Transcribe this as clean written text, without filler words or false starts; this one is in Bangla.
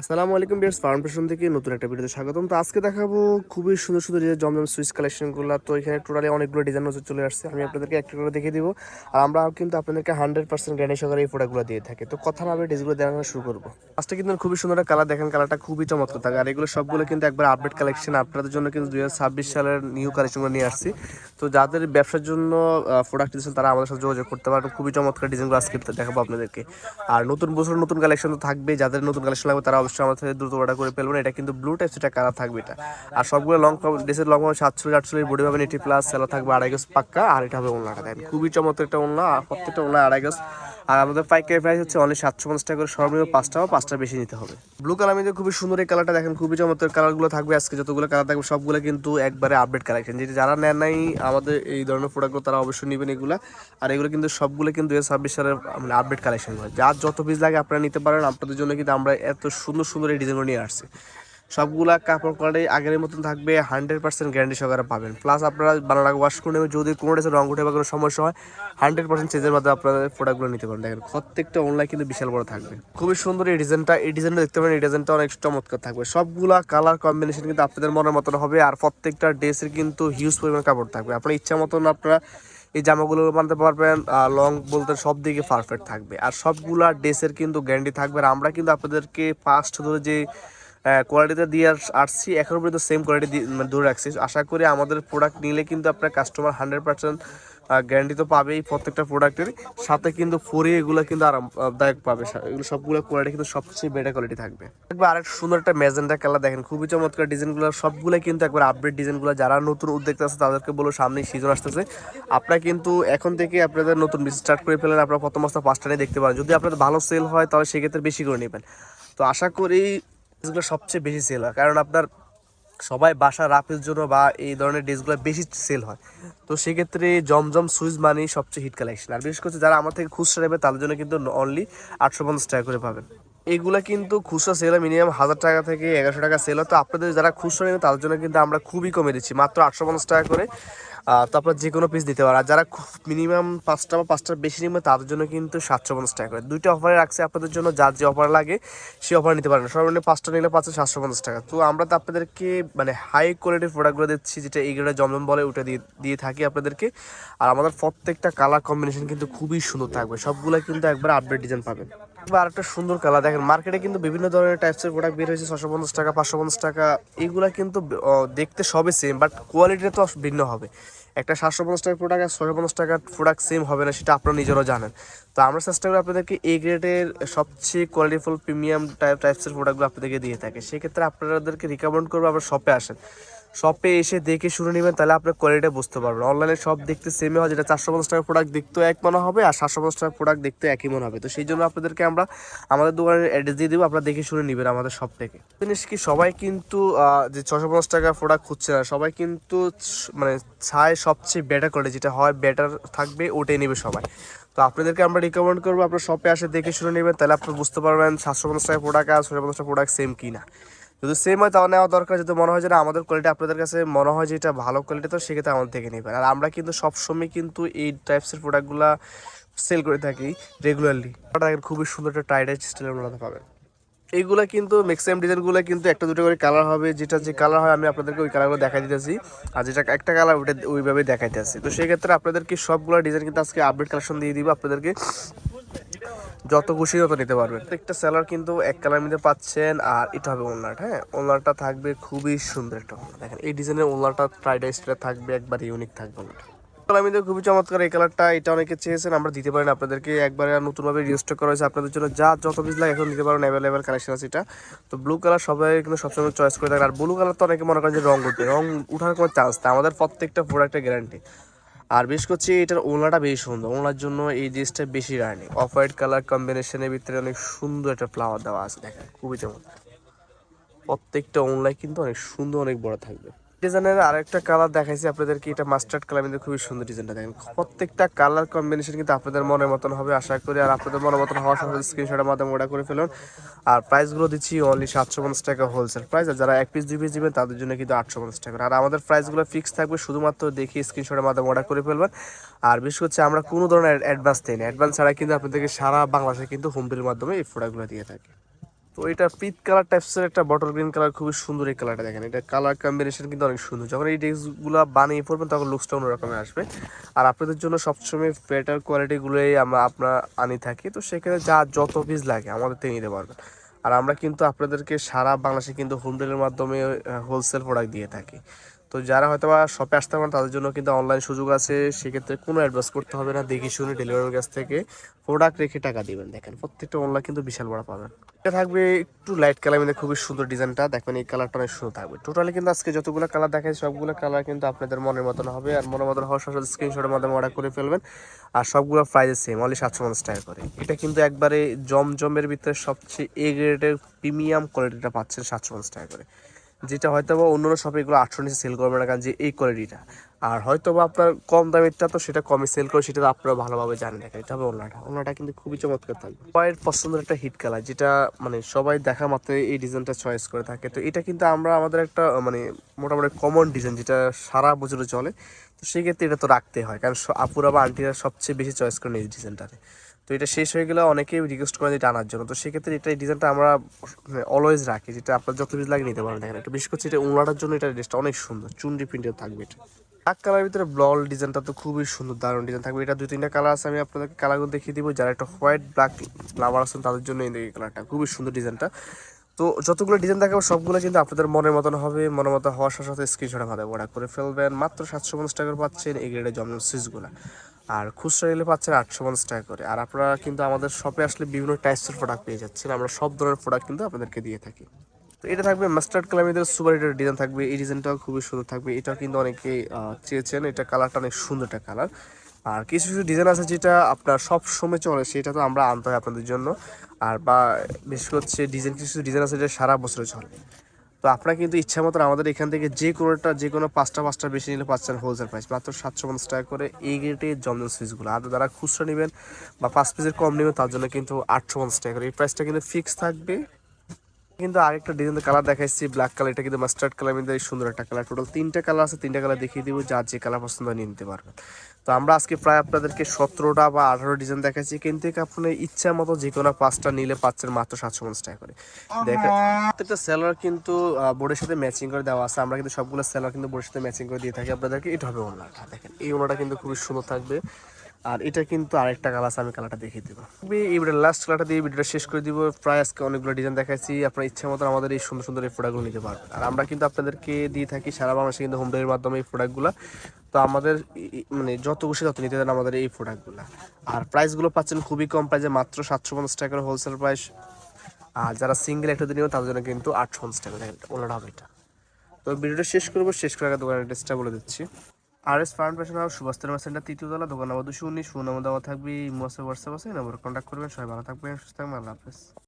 আসসালামু আলাইকুম ভিউয়ার্স, ফার্ম ফ্যাশন থেকে নতুন একটা ভিডিওতে স্বাগতম। তো আজকে দেখাবো খুবই সুন্দর সুন্দর যে জমজম সুইচ কালেকশনগুলো। তো এখানে টোটালি অনেকগুলো ডিজাইন নজর চলে আসছে, আমি আপনাদেরকে একটা করে দেখিয়ে দিব। আর আমরা কিন্তু আপনাদেরকে 100% গ্যারান্টি সহকারে এই প্রোডাক্টগুলো দিয়ে থাকি। তো কথা না বলে ডিজাইনগুলো দেখানো শুরু করবো। ফার্স্টে কিন্তু খুবই সুন্দর একটা কালার দেখেন, কালারটা খুবই চমৎকার থাকে। আর এগুলো সবগুলো কিন্তু একবার আপডেট কালেকশন, আপনাদের জন্য কিন্তু 2026 সালের নিউ কালেকশনগুলো নিয়ে আসছি। তো যাদের ব্যবসার জন্য প্রোডাক্ট দিচ্ছেন তারা আমাদের সাথে যোগাযোগ করতে পারেন। খুবই চমৎকার ডিজাইনগুলো আজকে দেখাবো আপনাদেরকে। আর নতুন বছর নতুন কালেকশন তো থাকবে, যাদের নতুন কালেকশন লাগবে তারা অবশ্যই আমাদের সাথে দ্রুত অর্ডার করে ফেলবেন। এটা কিন্তু ব্লু টাইপ, সেটা কালার থাকবে এটা। আর সবগুলো লং ড্রেসের লং 47-48 বডি পাবেন 80+, সেলা থাকবে 2.5 গজ পাক্কা। আর এটা হবে ওড়নাটা দেখেন, খুবই চমৎকার একটা ওড়না, আর প্রত্যেকটা ওড়না 2.5 গজ। আর আমাদের পাইকারি প্রাইস হচ্ছে অনলি 750 টাকা করে, সর্বনিম্ন 5টা বেশি নিতে হবে। ব্লু কালার মধ্যে খুবই সুন্দর এই কালারটা দেখেন, খুবই চমৎকার কালারগুলো থাকবে। আজকে যতগুলো কালার থাকবে সবগুলো কিন্তু একবারে আপডেট কালেকশন, যেটা যারা নেন নাই আমাদের এই ধরনের প্রোডাক্টগুলো তারা অবশ্যই নেবেন এগুলো। আর এগুলো কিন্তু সবগুলো কিন্তু 2026 সালের মানে আপডেট কালেকশন হয়। যার যত পিস লাগে আপনারা নিতে পারেন। আপনাদের জন্য কিন্তু আমরা এত সুন্দর সুন্দর এই ডিজাইনগুলো নিয়ে আসছি। সবগুলা কাপড় কোয়ালিটি আগের মতন থাকবে, 100% গ্যারান্টি সহকারে পাবেন। প্লাস আপনারা বানানো ওয়াশ করে নেবেন, যদি কোনো ড্রেসে রং উঠে বা কোনো সমস্যা হয় 100% চেঞ্জের মাধ্যমে আপনাদের প্রোডাক্টগুলো নিতে পারেন। দেখেন প্রত্যেকটা অনলাইন কিন্তু বিশাল বড় থাকবে, খুবই সুন্দর এই ডিজাইনটা দেখতে পারেন। এই ডিজাইনটা অনেক চমৎকার থাকবে। সবগুলা কালার কম্বিনেশন কিন্তু আপনাদের মনের মতন হবে। আর প্রত্যেকটা ড্রেসের কিন্তু হিউজ পরিমাণ কাপড় থাকবে, আপনার ইচ্ছা মতন আপনারা এই জামাগুলো বানাতে পারবেন। লং বলতে সব দিকে পারফেক্ট থাকবে। আর সবগুলা ড্রেসের কিন্তু গ্যারান্টি থাকবে। আর আমরা কিন্তু আপনাদেরকে ফার্স্ট ধরে যে কোয়ালিটিতে দিয়ে আসছি, এখনও পর্যন্ত সেম কোয়ালিটি ধরে রাখছি। আশা করি আমাদের প্রোডাক্ট নিলে কিন্তু আপনার কাস্টমার 100% গ্যারান্টি তো পাবেই প্রত্যেকটা প্রোডাক্টের সাথে, কিন্তু পরে এগুলো কিন্তু আরামদায়ক পাবে। এগুলো সবগুলো কোয়ালিটি কিন্তু সবচেয়ে বেটার কোয়ালিটি থাকবে। একবার আরেক সুন্দর একটা ম্যাজেন্টা কালার দেখেন, খুবই চমৎকার ডিজাইনগুলো সবগুলো কিন্তু একবার আপডেট ডিজাইনগুলো। যারা নতুন উদ্যোক্তা আছে তাদেরকে বলো সামনেই সিজন আসতেছে, আপনারা কিন্তু এখন থেকে আপনাদের নতুন বিজনেস স্টার্ট করে ফেলেন। আপনারা প্রথম অবস্থা 5টা নিয়ে দেখতে পারেন, যদি আপনাদের ভালো সেল হয় তাহলে সেক্ষেত্রে বেশি করে নেবেন। তো আশা করি ড্রেসগুলো সবচেয়ে বেশি সেল হয়, কারণ আপনার সবাই বাসা রাফের জন্য বা এই ধরনের ড্রেসগুলো বেশি সেল হয়। তো সেক্ষেত্রে জমজম সুইজ মানি সবচেয়ে হিট কালেকশন। আর বিশেষ করে যারা আমার থেকে খুচরা নেবে তাদের জন্য কিন্তু অনলি 850 টাকা করে পাবেন। এইগুলা কিন্তু খুচরা সেল হয় মিনিমাম 1000 টাকা থেকে 1100 টাকা সেল হয়। তো আপনাদের যারা খুচরা নেবে তাদের জন্য কিন্তু আমরা খুবই কমে দিচ্ছি, মাত্র 850 টাকা করে। তো আপনার যে কোনো পিস দিতে পারেন। আর যারা মিনিমাম 5টা বা 5টার বেশি নেবে তাদের জন্য কিন্তু 750 টাকা করে। দুইটা অফারে রাখছে আপনাদের জন্য, যার যে অফার লাগে সেই অফার নিতে পারেন। সর্বনিম্ন 5টা নিলে পাচ্ছে 750 টাকা। তো আমরা তো আপনাদেরকে মানে হাই কোয়ালিটির প্রোডাক্টগুলো দিচ্ছি, যেটা এই গ্রেডের জমজম বলে, ওটা দিয়ে থাকি আপনাদেরকে। আর আমাদের প্রত্যেকটা কালার কম্বিনেশন কিন্তু খুবই সুন্দর থাকবে, সবগুলো কিন্তু একবার আপডেট ডিজাইন পাবেন। আর একটা সুন্দর কালার দেখেন, মার্কেটে কিন্তু বিভিন্ন ধরনের টাইপসের প্রোডাক্ট বের হয়েছে, 650 টাকা 550 টাকা। এগুলা কিন্তু দেখতে সবই সেম, বাট কোয়ালিটিটা তো ভিন্ন হবে। একটা 750 টাকার প্রোডাক্ট আর 650 টাকার প্রোডাক্ট সেম হবে না, সেটা আপনারা নিজেরাও জানেন। তো আমরা চেষ্টা করি আপনাদেরকে এই গ্রেডের সবচেয়ে কোয়ালিটিফুল প্রিমিয়াম টাইপসের প্রোডাক্টগুলো আপনাদেরকে দিয়ে থাকে। সেক্ষেত্রে আপনাদেরকে রিকমেন্ড করবো আপনার শপে আসেন, শপে এসে দেখে শুনে নেবেন, তাহলে আপনার কোয়ালিটি বুঝতে পারবেন। অনলাইনে সব দেখতে সেমই হয়, যেটা 450 টাকার প্রোডাক্ট দেখতেও এক মনে হবে আর 750 টাকার প্রোডাক্ট দেখতে একই মনে হবে। তো সেই জন্য আপনাদেরকে আমরা আমাদের দোকানের অ্যাড্রেস দিয়ে দেবো, আপনারা দেখে শুনে নেবেন আমাদের শপ থেকে। জিনিস কি, সবাই কিন্তু যে 650 টাকার প্রোডাক্ট খুঁজছে না, সবাই কিন্তু মানে চায় সবচেয়ে বেটার কোয়ালিটি, যেটা হয় বেটার থাকবে ওটাই নেবে সবাই। তো আপনাদেরকে আমরা রিকমেন্ড করবো আপনার শপে আসে দেখে শুনে নেবেন, তাহলে আপনি বুঝতে পারবেন 750 টাকার প্রোডাক্ট আর 650 টাকার প্রোডাক্ট সেম কিনা। যদি সেম হয় তাও নেওয়া দরকার, যদি মনে হয় যে না আমাদের কোয়ালিটি আপনাদের কাছে মনে হয় যে এটা ভালো কোয়ালিটি, তো সেক্ষেত্রে আমাদের থেকে নেবেন। আর আমরা কিন্তু সবসময় কিন্তু এই টাইপসের প্রোডাক্টগুলো সেল করে থাকি রেগুলারলি। খুবই সুন্দর একটা টাইডাই স্টাইলের মধ্যে পাবেন। এইগুলা কিন্তু ম্যাক্সিমাম ডিজাইনগুলো কিন্তু একটা দুটো করে কালার হবে, যেটা যে কালার হয় আমি আপনাদেরকে ওই কালারগুলো দেখাই দিতেছি। আর যেটা একটা কালার ওইটা ওইভাবে দেখাইতেছি। তো সেই ক্ষেত্রে আপনাদেরকে সবগুলো ডিজাইন কিন্তু আজকে আপডেট কালেকশন দিয়ে দিব আপনাদেরকে, যত খুশি তত নিতে পারবেন। প্রত্যেকটা সেলার কিন্তু এক কালার মধ্যে পাচ্ছেন। আর এটা হবে ওড়নাটা, হ্যাঁ ওড়নাটা থাকবে খুবই সুন্দর একটা ওড়না। দেখেন এই ডিজাইনের ওড়নাটা ট্রাইডাই স্টাইলে থাকবে, একবার ইউনিক থাকবে ওড়নাটা। আমি খুবই চমৎকার এই কালারটা, এটা অনেকে চেয়েছেন, আমরা দিতে পারেন আপনাদেরকে। একবারে নতুনভাবে রিস্টক করা হয়েছে আপনাদের জন্য, যা যত পিস লাগে এখন দিতে পারেন, অ্যাভেলেবেল কালেকশন আছে এটা। তো ব্লু কালার সবাই কিন্তু সবসময় চয়েস করে থাকে। আর ব্লু কালার তো অনেকে মনে করেন যে রং উঠবে, রং উঠার কোনো চান্স নেই, আমাদের প্রত্যেকটা প্রোডাক্টের গ্যারান্টি। আর বিশেষ করছি এটার ওড়নাটা বেশি সুন্দর, ওড়নার জন্য এই জিনিসটা বেশি রানিং। অফ হোয়াইট কালার কম্বিনেশনের ভিতরে অনেক সুন্দর একটা ফ্লাওয়ার দেওয়া আছে, দেখেন খুবই চমৎকার। প্রত্যেকটা ওড়নায় কিন্তু অনেক সুন্দর, অনেক বড় থাকবে। ডিজাইনের আরেকটা কালার দেখাইছি আপনাদেরকে, এটা মাস্টার্ড কালার কিন্তু খুবই সুন্দর ডিজাইনটা দেখেন। প্রত্যেকটা কালার কম্বিনেশন কিন্তু আপনাদের মনের মতন হবে আশা করি। আর আপনাদের মনের মতন হওয়ার সাথে স্ক্রিনশটের মাধ্যমে অর্ডার করে ফেলুন। আর প্রাইসগুলো দিচ্ছি অনলি 750 টাকা হোলসেল প্রাইস। আর যারা 1 পিস 2 পিস দিবেন তাদের জন্য কিন্তু 850 টাকা। আর আমাদের প্রাইসগুলো ফিক্স থাকবে, শুধুমাত্র দেখি স্ক্রিনশটের মাধ্যমে অর্ডার করে ফেলবেন। আর বিশেষ করছে আমরা কোনো ধরনের অ্যাডভান্স দিই না, অ্যাডভান্স ছাড়া কিন্তু আপনাদেরকে সারা বাংলাদেশে কিন্তু হোম ডেলিভারির মাধ্যমে এই প্রোডাক্টগুলো দিয়ে থাকি। তো এটা পিট কালার টাইপসের একটা বটল গ্রিন কালার, খুবই সুন্দর এই কালারটা। দেখেন এটা কালার কম্বিনেশন কিন্তু অনেক সুন্দর। যখন এই ড্রেসগুলো বানিয়ে পড়বেন তখন লুকসটা অন্যরকমের আসবে। আর আপনাদের জন্য সবসময় বেটার কোয়ালিটিগুলোই আমরা আনি থাকি। তো সেখানে যত পিস লাগে আমাদের থেকে নিতে পারবেন। আর আমরা কিন্তু আপনাদেরকে সারা বাংলাদেশে কিন্তু হোম ডেলিভারির মাধ্যমে হোলসেল প্রোডাক্ট দিয়ে থাকি। তো যারা হয়তো বা শপে আসতে পারেন তাদের জন্য কিন্তু অনলাইন সুযোগ আছে। সেক্ষেত্রে কোনো অ্যাডভান্স করতে হবে না, দেখে শুনে ডেলিভারির কাছ থেকে প্রোডাক্ট রেখে টাকা দিবেন। দেখেন প্রত্যেকটা অনলাইন কিন্তু বিশাল বড় পাবেন। এটা থাকবে একটু লাইট কালার মধ্যে, খুবই সুন্দর ডিজাইনটা। দেখবেন এই কালারটা অনেক সুন্দর থাকবে। টোটালি কিন্তু আজকে যতগুলো কালার দেখাই সবগুলো কালার কিন্তু আপনাদের মনের মতন হবে। আর মনের মতন হওয়ার সাথে স্ক্রিনশটের মাধ্যমে অর্ডার করে ফেলবেন। আর সবগুলো প্রাইস সেম, অনলি 750 টাকা করে। এটা কিন্তু একবারে জমজমের ভিতরে সবচেয়ে এ গ্রেডের প্রিমিয়াম কোয়ালিটিটা পাচ্ছেন 750 টাকা করে। যেটা হয়তো বা অন্য শপে এগুলো 800 নিচে সেল করবে না, কারণ যে এই কোয়ালিটিটা। আর হয়তো বা আপনার কম দামেরটা তো সেটা কমে সেল করে, সেটা তো আপনারা ভালোভাবে জানেন। দেখেন এটা হবে ওনাটা কিন্তু খুবই চমৎকার থাকবে। সবাই পছন্দের একটা হিট কালার, যেটা মানে সবাই দেখা মাত্র এই ডিজাইনটা চয়েস করে থাকে। তো এটা কিন্তু আমরা আমাদের একটা মানে মোটামুটি কমন ডিজাইন, যেটা সারা বছরে চলে। তো সেই ক্ষেত্রে এটা তো রাখতে হয়, কারণ আপুরা বা আন্টিরা সবচেয়ে বেশি চয়েস করেন এই ডিজাইনটাতে। তো এটা শেষ হয়ে গেলে অনেকেই রিকোয়েস্ট করে এটা আনার জন্য। তো সেক্ষেত্রে এটা এই ডিজাইনটা আমরা অলওয়েজ রাখি, যেটা আপনার যত পিস লাগে নিতে পারেন। দেখেন এটা বিশেষ করছে এটা উন্নাটার জন্য এটা ড্রেসটা অনেক সুন্দর, চুনরি প্রিন্টের থাকবে এটা। ব্ল্যাক কালারের ভিতরে ব্লল ডিজাইনটা তো খুবই সুন্দর, দারুণ ডিজাইন থাকবে। এটা 2-3টা কালার আছে, আমি আপনাদেরকে কালারগুলো দেখিয়ে দিব। যারা একটা হোয়াইট ব্ল্যাক লাভার আছেন তাদের জন্য এই কালারটা খুবই সুন্দর ডিজাইনটা। তো যতগুলো ডিজাইন দেখাবো সবগুলো কিন্তু আপনাদের মনের মতন হবে। মনের মতো হওয়ার সাথে সাথে স্ক্রিনশট আমাদের অর্ডার করে ফেলবেন। মাত্র 750 টাকা পাচ্ছেন এই গ্রেডের জমজম সুইচগুলো। আর খুচরা নিলে পাচ্ছেন 850 টাকা করে। আর আপনারা কিন্তু আমাদের শপে আসলে বিভিন্ন টাইপসের প্রোডাক্ট পেয়ে যাচ্ছেন। আমরা সব ধরনের প্রোডাক্ট কিন্তু আপনাদেরকে দিয়ে থাকি। তো এটা থাকবে মাস্টার্ড কালার মধ্যে সুপার হিটের ডিজাইন থাকবে। এই ডিজাইনটাও খুবই সুন্দর থাকবে। এটাও কিন্তু অনেকেই চেয়েছেন। এটা কালারটা অনেক সুন্দর একটা কালার। আর কিছু কিছু ডিজাইন আছে যেটা আপনার সব সময় চলে, সেটা তো আমরা আনতে হয় আপনাদের জন্য। আর বা বিশেষ করে হচ্ছে ডিজাইন, কিছু ডিজাইন আছে যেটা সারা বছরে চলে। তো আপনারা কিন্তু ইচ্ছা মতো আমাদের এখান থেকে যে কোনো পাঁচটা বেশি নিলে পাচ্ছেন হোলসেল প্রাইস মাত্র 750 টাকা করে এই গ্রেডের জমজম সুইচগুলো। আর যারা খুচরা নেবেন বা 5 পিসের কম নেবেন তার জন্য কিন্তু 850 টাকা করে। এই প্রাইসটা কিন্তু ফিক্স থাকবে। কিন্তু আরেকটা ডিজাইন কালার দেখাচ্ছি ব্ল্যাক কালার, এটা কিন্তু মাস্টার্ড কালার মধ্যে সুন্দর একটা কালার। টোটাল 3টা কালার আছে, 3টা কালার দেখিয়ে দিব, যার যে কালার পছন্দ নিয়ে নিতে পারবেন। তো আমরা আজকে প্রায় আপনাদেরকে 17টা বা 18 ডিজাইন দেখাচ্ছি, কিন্তু আপনি ইচ্ছা মতো যে কোনো 5টা নিলে পাচ্ছেন মাত্র 750 টাকা করে। দেখেন প্রত্যেকটা সেলার কিন্তু বোর্ডের সাথে ম্যাচিং করে দেওয়া আছে। আমরা কিন্তু সবগুলো সেলার কিন্তু বোর্ডের সাথে ম্যাচিং করে দিয়ে থাকি আপনাদেরকে। এটা হবে ওনাটা, দেখেন এই ওনাটা কিন্তু খুবই সুন্দর থাকবে। আর এটা কিন্তু আরেকটা কালার আছে, আমি কালারটা দেখিয়ে দেবো। এই ভিডিও লাস্ট কালারটা দিয়ে ভিডিওটা শেষ করে দিব। প্রায় আজকে অনেকগুলো ডিজাইন দেখাচ্ছি, আপনার ইচ্ছা মতো আমাদের এই সুন্দর সুন্দর এই প্রোডাক্টগুলো নিতে পারবেন। আর আমরা কিন্তু আপনাদেরকে দিয়ে থাকি সারা বাংলাদেশে কিন্তু হোম ডেলিভারির মাধ্যমে এই প্রোডাক্টগুলো। তো আমাদের মানে যত খুশি তত নিতে দেন আমাদের এই প্রোডাক্টগুলো। আর প্রাইসগুলো পাচ্ছেন খুবই কম প্রাইসে, মাত্র 750 টাকার হোলসেল প্রাইস। আর যারা সিঙ্গেল একটা দিন নেবেন তাদের জন্য কিন্তু 850 টাকা। দেখেন ওনারা হবে এটা। তো ভিডিওটা শেষ করবো, শেষ করার আগে দোকানের অ্যাড্রেসটা বলে দিচ্ছি। R S firm fashion house, Subhash centre, 3য় তলা, দোকান নম্বর 219। ফোন নাম্বার দেওয়া থাকবে, হোয়াটসঅ্যাপ আছে, এই নম্বরে কন্ট্যাক্ট করবেন। সবাই ভালো থাকবেন, সুস্থ থাকবেন, আল্লাহ হাফেজ।